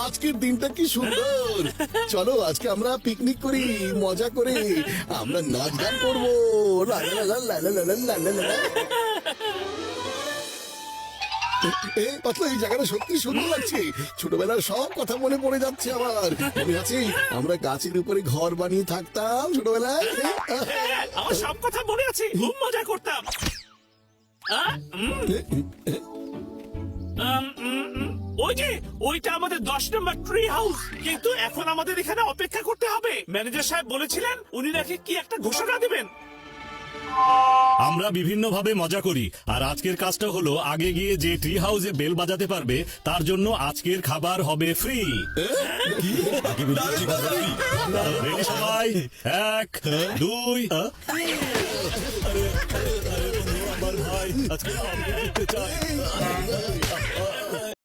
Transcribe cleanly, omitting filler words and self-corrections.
আজকের দিনটা কি সুন্দর। চলো আজকে আমরা পিকনিক করি, মজা করে আমরা নাচ গান করবো। লা লা লা লা লা লা লা লা লা লা। পাতলা, এই জায়গাটা সত্যি সুন্দর লাগছে। ছোটবেলার সব কথা মনে পড়ে যাচ্ছে আমার। মনে আছে আমরা গাছের উপরে ঘর বানিয়ে থাকতাম ছোটবেলায়। আমার সব কথা মনে আছে, খুব মজা করতাম। ওই যে ওইটা আমাদের 10 নম্বর ট্রি হাউস, কিন্তু এখন আমাদের এখানে অপেক্ষা করতে হবে। ম্যানেজার সাহেব বলেছিলেন উনি নাকি কি একটা ঘোষণা দিবেন। আমরা বিভিন্ন ভাবে মজা করি, আর আজকের কাজটা হলো আগে গিয়ে যে ট্রি হাউসে বেল বাজাতে পারবে তার জন্য আজকের খাবার হবে ফ্রি। রেডি সবাই? 1 2 আমার ভাই আজকে আমি জিততে চাই।